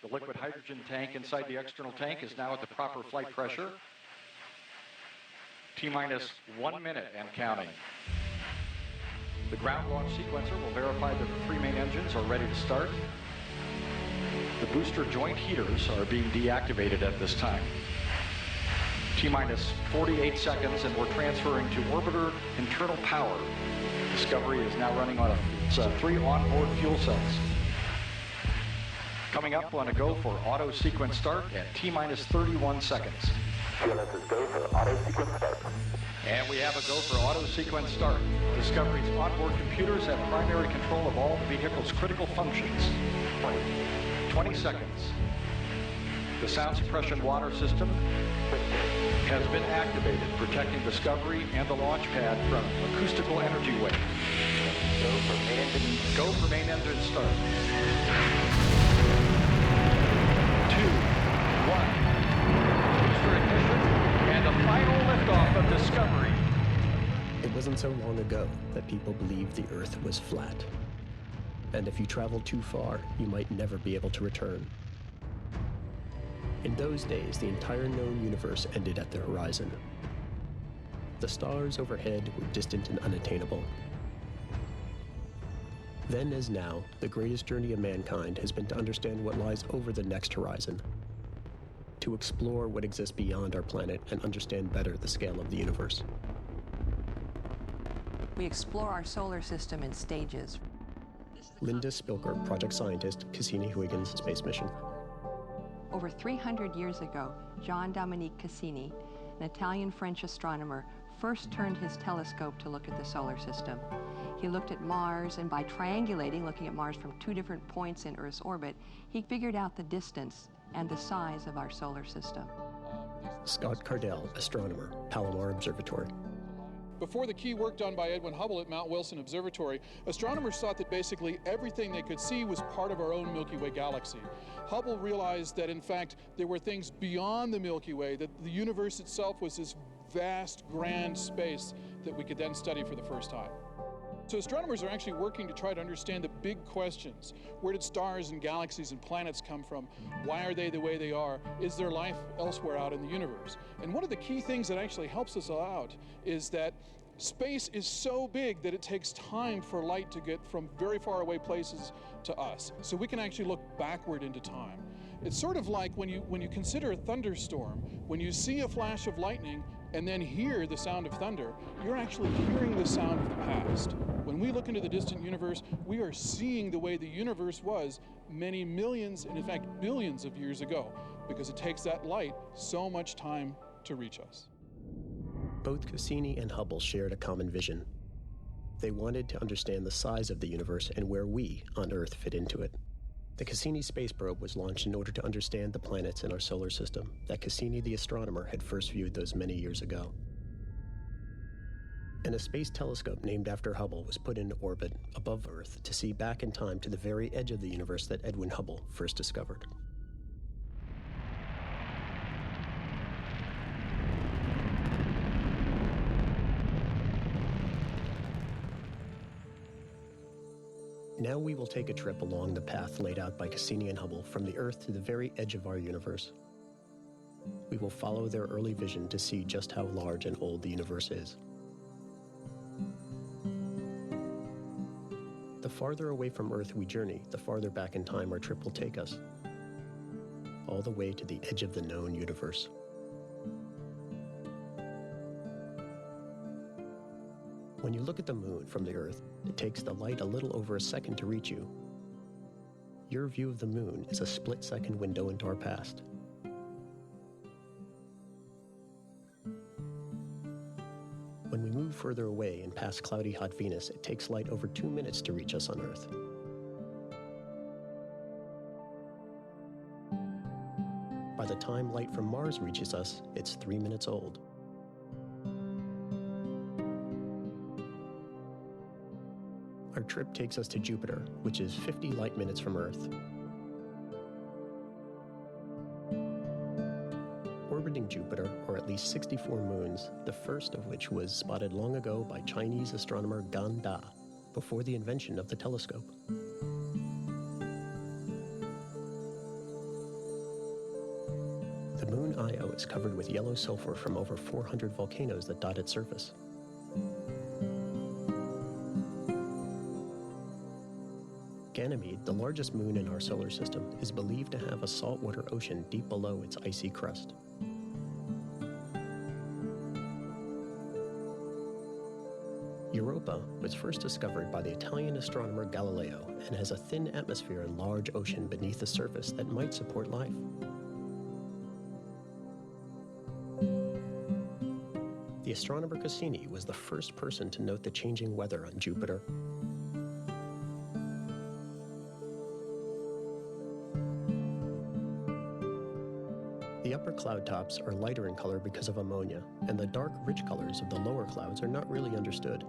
The liquid hydrogen tank inside the external tank is now at the proper flight pressure. T-minus 1 minute and counting. The ground launch sequencer will verify that the 3 main engines are ready to start. The booster joint heaters are being deactivated at this time. T-minus 48 seconds and we're transferring to orbiter internal power. Discovery is now running on 3 onboard fuel cells. Coming up on a go for auto sequence start at T-minus 31 seconds. GLS is go for auto sequence start. And we have a go for auto sequence start. Discovery's onboard computers have primary control of all the vehicle's critical functions. 20 seconds. The sound suppression water system has been activated, protecting Discovery and the launch pad from acoustical energy waves. Go for main engine start. 2, 1. Booster ignition and a final liftoff of Discovery. It wasn't so long ago that people believed the Earth was flat. And if you traveled too far, you might never be able to return. In those days, the entire known universe ended at the horizon. The stars overhead were distant and unattainable. Then as now, the greatest journey of mankind has been to understand what lies over the next horizon, to explore what exists beyond our planet and understand better the scale of the universe. We explore our solar system in stages. Linda Spilker, project scientist, Cassini-Huygens space mission. Over 300 years ago, Jean-Dominique Cassini, an Italian-French astronomer, first turned his telescope to look at the solar system. He looked at Mars, and by triangulating, looking at Mars from 2 different points in Earth's orbit, he figured out the distance and the size of our solar system. Scott Cardell, astronomer, Palomar Observatory. Before the key work done by Edwin Hubble at Mount Wilson Observatory, astronomers thought that basically everything they could see was part of our own Milky Way galaxy. Hubble realized that, in fact, there were things beyond the Milky Way, that the universe itself was this vast, grand space that we could then study for the first time. So astronomers are actually working to try to understand the big questions. Where did stars and galaxies and planets come from? Why are they the way they are? Is there life elsewhere out in the universe? And one of the key things that actually helps us out is that space is so big that it takes time for light to get from very far away places to us. So we can actually look backward into time. It's sort of like when you consider a thunderstorm, when you see a flash of lightning and then hear the sound of thunder, you're actually hearing the sound of the past. When we look into the distant universe, we are seeing the way the universe was many millions, and in fact billions of years ago, because it takes that light so much time to reach us. Both Cassini and Hubble shared a common vision. They wanted to understand the size of the universe and where we, on Earth, fit into it. The Cassini space probe was launched in order to understand the planets in our solar system that Cassini the astronomer had first viewed those many years ago. And a space telescope named after Hubble was put into orbit above Earth to see back in time to the very edge of the universe that Edwin Hubble first discovered. Now we will take a trip along the path laid out by Cassini and Hubble from the Earth to the very edge of our universe. We will follow their early vision to see just how large and old the universe is. The farther away from Earth we journey, the farther back in time our trip will take us, all the way to the edge of the known universe. When you look at the moon from the Earth, it takes the light a little over a second to reach you. Your view of the moon is a split-second window into our past. When we move further away and past cloudy hot Venus, it takes light over 2 minutes to reach us on Earth. By the time light from Mars reaches us, it's 3 minutes old. Our trip takes us to Jupiter, which is 50 light minutes from Earth. Orbiting Jupiter are at least 64 moons, the first of which was spotted long ago by Chinese astronomer Gan Da, before the invention of the telescope. The moon Io is covered with yellow sulfur from over 400 volcanoes that dot its surface. Ganymede, the largest moon in our solar system, is believed to have a saltwater ocean deep below its icy crust. Europa was first discovered by the Italian astronomer Galileo and has a thin atmosphere and large ocean beneath the surface that might support life. The astronomer Cassini was the first person to note the changing weather on Jupiter. The upper cloud tops are lighter in color because of ammonia, and the dark, rich colors of the lower clouds are not really understood.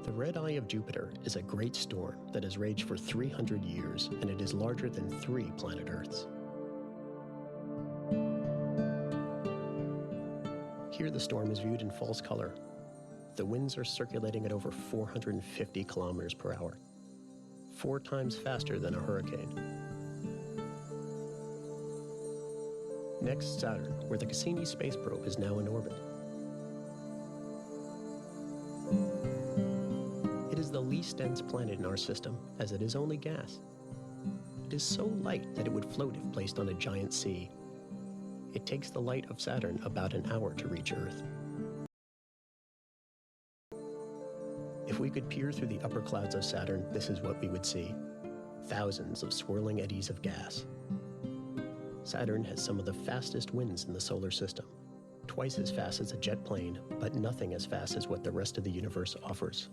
The red eye of Jupiter is a great storm that has raged for 300 years, and it is larger than 3 planet Earths. Here the storm is viewed in false color. The winds are circulating at over 450 kilometers per hour, 4 times faster than a hurricane. Next, Saturn, where the Cassini space probe is now in orbit. It is the least dense planet in our system, as it is only gas. It is so light that it would float if placed on a giant sea. It takes the light of Saturn about an hour to reach Earth. If we could peer through the upper clouds of Saturn, this is what we would see. Thousands of swirling eddies of gas. Saturn has some of the fastest winds in the solar system, twice as fast as a jet plane, but nothing as fast as what the rest of the universe offers.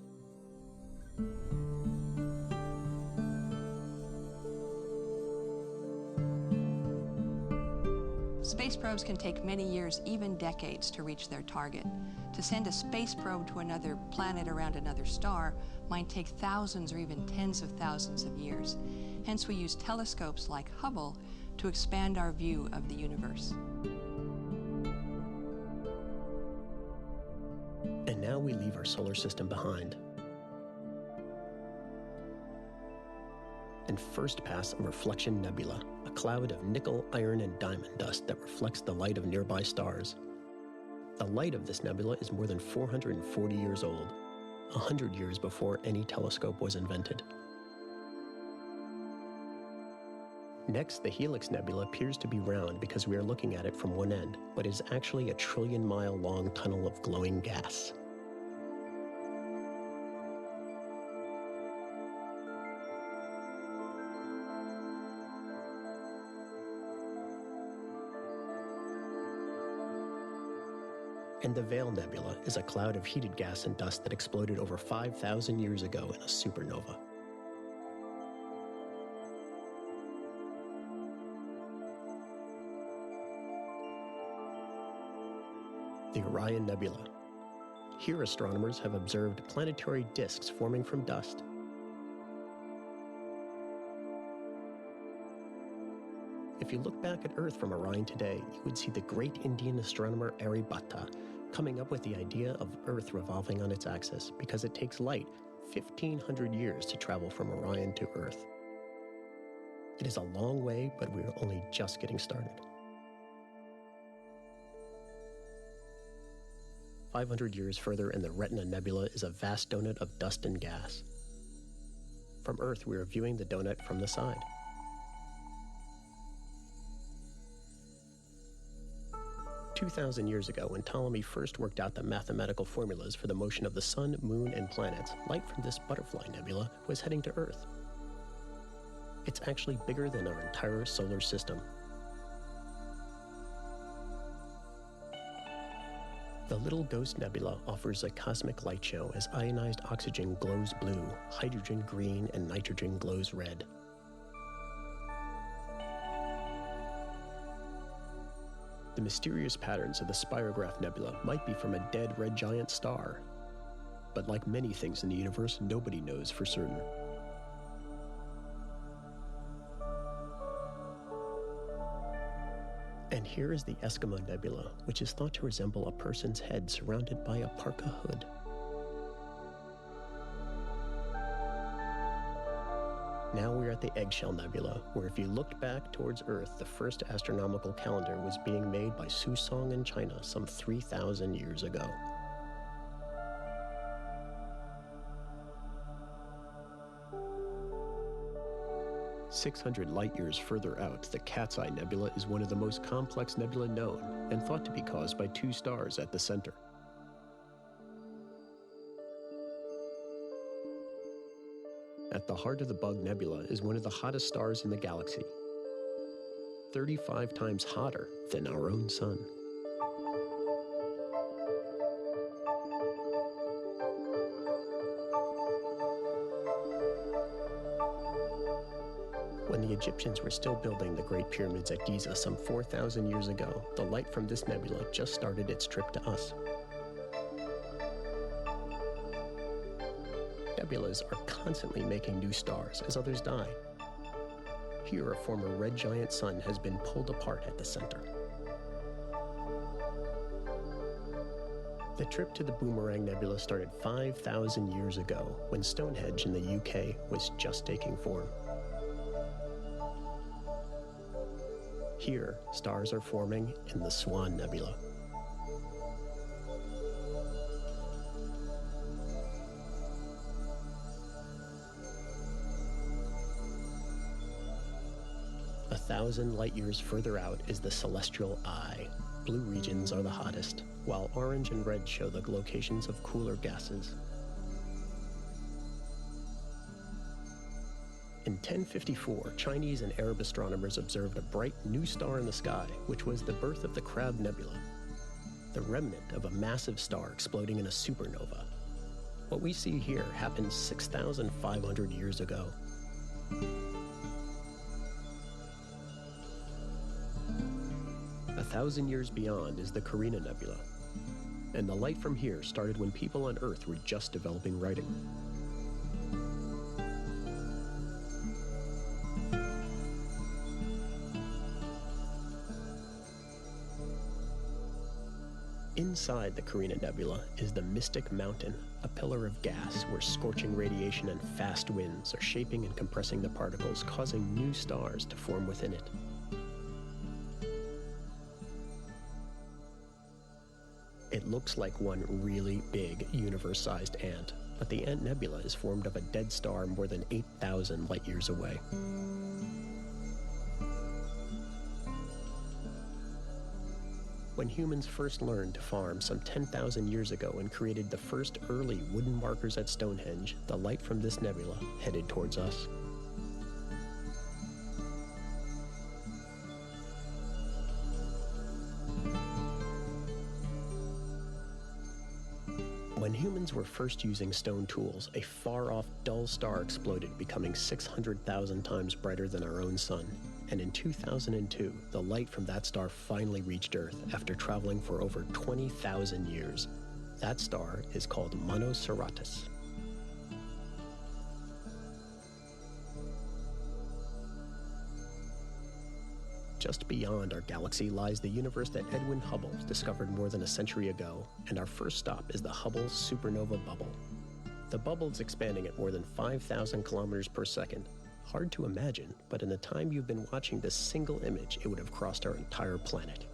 Space probes can take many years, even decades, to reach their target. To send a space probe to another planet around another star might take thousands or even tens of thousands of years. Hence, we use telescopes like Hubble to expand our view of the universe. And now we leave our solar system behind and first pass a reflection nebula, a cloud of nickel, iron, and diamond dust that reflects the light of nearby stars. The light of this nebula is more than 440 years old, 100 years before any telescope was invented. Next, the Helix Nebula appears to be round because we are looking at it from one end, but is actually a trillion-mile-long tunnel of glowing gas. And the Veil Nebula is a cloud of heated gas and dust that exploded over 5,000 years ago in a supernova. The Orion Nebula. Here astronomers have observed planetary disks forming from dust. If you look back at Earth from Orion today, you would see the great Indian astronomer Aryabhatta coming up with the idea of Earth revolving on its axis because it takes light 1,500 years to travel from Orion to Earth. It is a long way, but we're only just getting started. 500 years further in the Retina Nebula is a vast donut of dust and gas. From Earth, we are viewing the donut from the side. "2,000 years ago, when Ptolemy first worked out the mathematical formulas for the motion of the Sun, Moon, and planets, light from this butterfly nebula was heading to Earth. It's actually bigger than our entire solar system. The Little Ghost Nebula offers a cosmic light show as ionized oxygen glows blue, hydrogen green, and nitrogen glows red. The mysterious patterns of the Spirograph Nebula might be from a dead red giant star. But like many things in the universe, nobody knows for certain. And here is the Eskimo Nebula, which is thought to resemble a person's head surrounded by a parka hood. Now we're at the Eggshell Nebula, where if you looked back towards Earth, the first astronomical calendar was being made by Susong in China some 3,000 years ago. "600 light-years further out, the Cat's Eye Nebula is one of the most complex nebulae known and thought to be caused by two stars at the center. At the heart of the Bug Nebula is one of the hottest stars in the galaxy, 35 times hotter than our own sun. When the Egyptians were still building the Great Pyramids at Giza some 4,000 years ago, the light from this nebula just started its trip to us. Nebulas are constantly making new stars as others die. Here, a former red giant sun has been pulled apart at the center. The trip to the Boomerang Nebula started 5,000 years ago when Stonehenge in the UK was just taking form. Here, stars are forming in the Swan Nebula. A 1,000 light-years further out is the Celestial Eye. Blue regions are the hottest, while orange and red show the locations of cooler gases. In 1054, Chinese and Arab astronomers observed a bright new star in the sky, which was the birth of the Crab Nebula, the remnant of a massive star exploding in a supernova. What we see here happened 6,500 years ago. A 1,000 years beyond is the Carina Nebula, and the light from here started when people on Earth were just developing writing. Inside the Carina Nebula is the Mystic Mountain, a pillar of gas where scorching radiation and fast winds are shaping and compressing the particles, causing new stars to form within it. It looks like one really big universe-sized ant, but the Ant Nebula is formed of a dead star more than 8,000 light-years away. When humans first learned to farm some 10,000 years ago and created the first early wooden markers at Stonehenge, the light from this nebula headed towards us. When humans were first using stone tools, a far-off dull star exploded, becoming 600,000 times brighter than our own sun. And in 2002, the light from that star finally reached Earth after traveling for over 20,000 years. That star is called Monocerotis. Just beyond our galaxy lies the universe that Edwin Hubble discovered more than a century ago, and our first stop is the Hubble supernova bubble. The bubble is expanding at more than 5,000 kilometers per second. Hard to imagine, but in the time you've been watching this single image, it would have crossed our entire planet.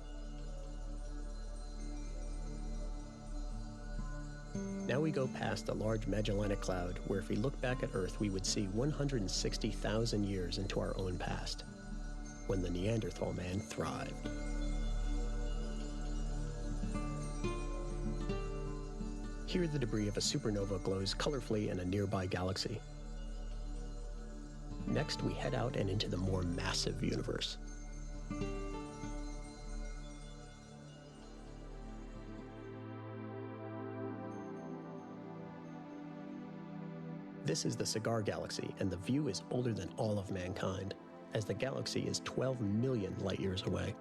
Now we go past a large Magellanic Cloud, where if we look back at Earth, we would see 160,000 years into our own past, when the Neanderthal man thrived. Here the debris of a supernova glows colorfully in a nearby galaxy. Next, we head out and into the more massive universe. This is the Cigar Galaxy, and the view is older than all of mankind, as the galaxy is 12 million light-years away.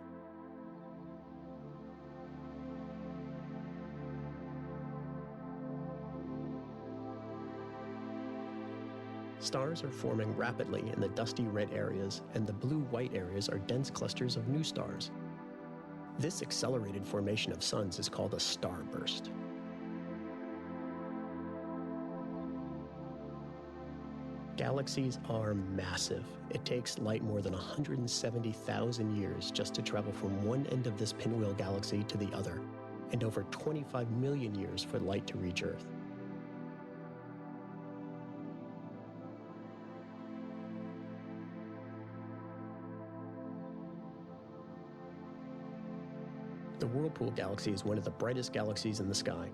Stars are forming rapidly in the dusty red areas, and the blue-white areas are dense clusters of new stars. This accelerated formation of suns is called a starburst. Galaxies are massive. It takes light more than 170,000 years just to travel from one end of this pinwheel galaxy to the other, and over 25 million years for light to reach Earth. The Whirlpool Galaxy is one of the brightest galaxies in the sky.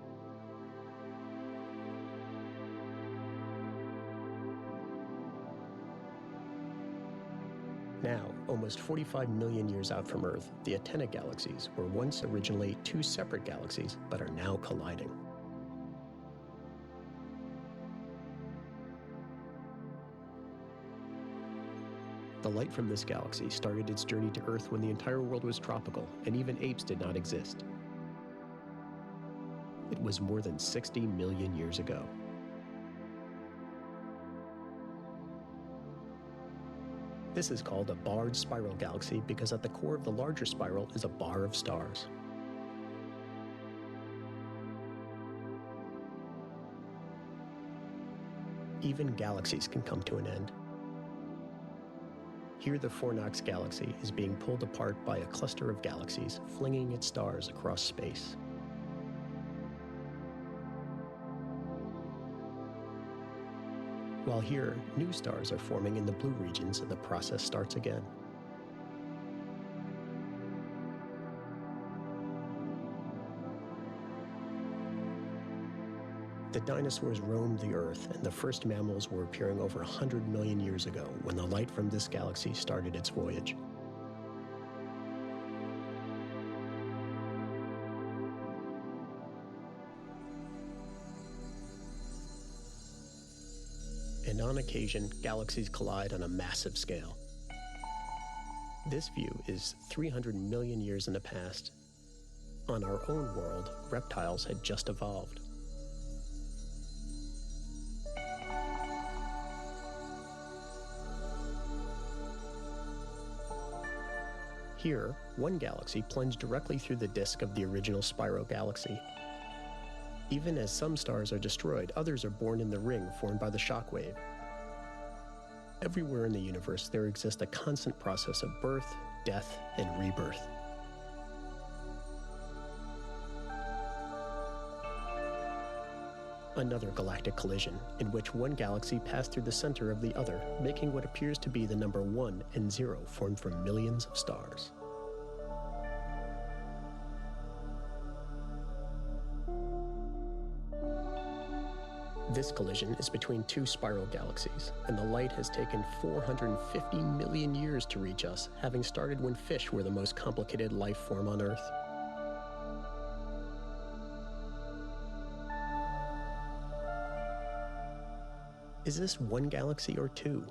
Now, almost 45 million years out from Earth, the Antenna galaxies were once originally two separate galaxies, but are now colliding. The light from this galaxy started its journey to Earth when the entire world was tropical, and even apes did not exist. It was more than 60 million years ago. This is called a barred spiral galaxy because at the core of the larger spiral is a bar of stars. Even galaxies can come to an end. Here, the Fornax galaxy is being pulled apart by a cluster of galaxies, flinging its stars across space. While here, new stars are forming in the blue regions and the process starts again. The dinosaurs roamed the Earth, and the first mammals were appearing over 100 million years ago when the light from this galaxy started its voyage. And on occasion, galaxies collide on a massive scale. This view is 300 million years in the past. On our own world, reptiles had just evolved. Here, one galaxy plunged directly through the disk of the original spiral galaxy. Even as some stars are destroyed, others are born in the ring formed by the shockwave. Everywhere in the universe, there exists a constant process of birth, death, and rebirth. Another galactic collision, in which one galaxy passed through the center of the other, making what appears to be the number 1 and 0 formed from millions of stars. This collision is between two spiral galaxies, and the light has taken 450 million years to reach us, having started when fish were the most complicated life form on Earth. Is this one galaxy or two?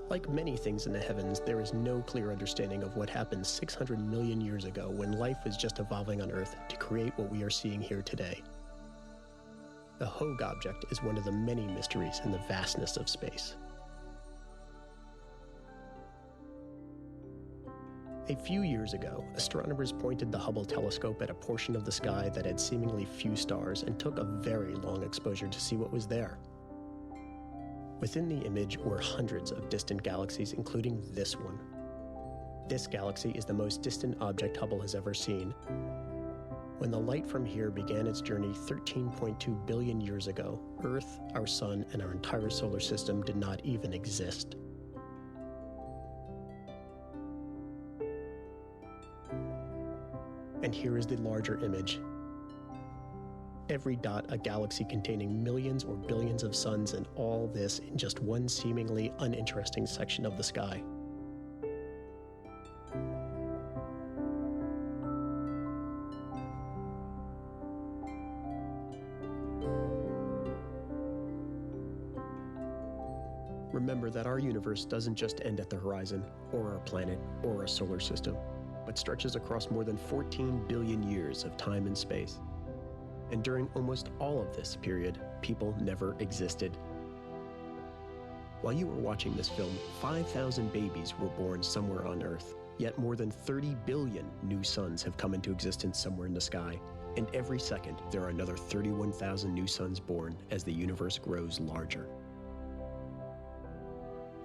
Like many things in the heavens, there is no clear understanding of what happened 600 million years ago when life was just evolving on Earth to create what we are seeing here today. The Hogue object is one of the many mysteries in the vastness of space. A few years ago, astronomers pointed the Hubble telescope at a portion of the sky that had seemingly few stars and took a very long exposure to see what was there. Within the image were hundreds of distant galaxies, including this one. This galaxy is the most distant object Hubble has ever seen. When the light from here began its journey 13.2 billion years ago, Earth, our Sun, and our entire solar system did not even exist. And here is the larger image. Every dot a galaxy containing millions or billions of suns, and all this in just one seemingly uninteresting section of the sky. Remember that our universe doesn't just end at the horizon, or our planet, or our solar system, but stretches across more than 14 billion years of time and space. And during almost all of this period, people never existed. While you were watching this film, 5,000 babies were born somewhere on Earth, yet more than 30 billion new suns have come into existence somewhere in the sky, and every second there are another 31,000 new suns born as the universe grows larger.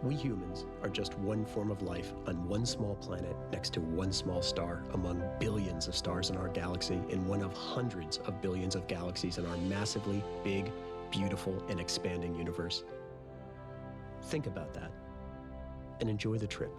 We humans are just one form of life on one small planet next to one small star among billions of stars in our galaxy in one of hundreds of billions of galaxies in our massively big, beautiful, and expanding universe. Think about that and enjoy the trip.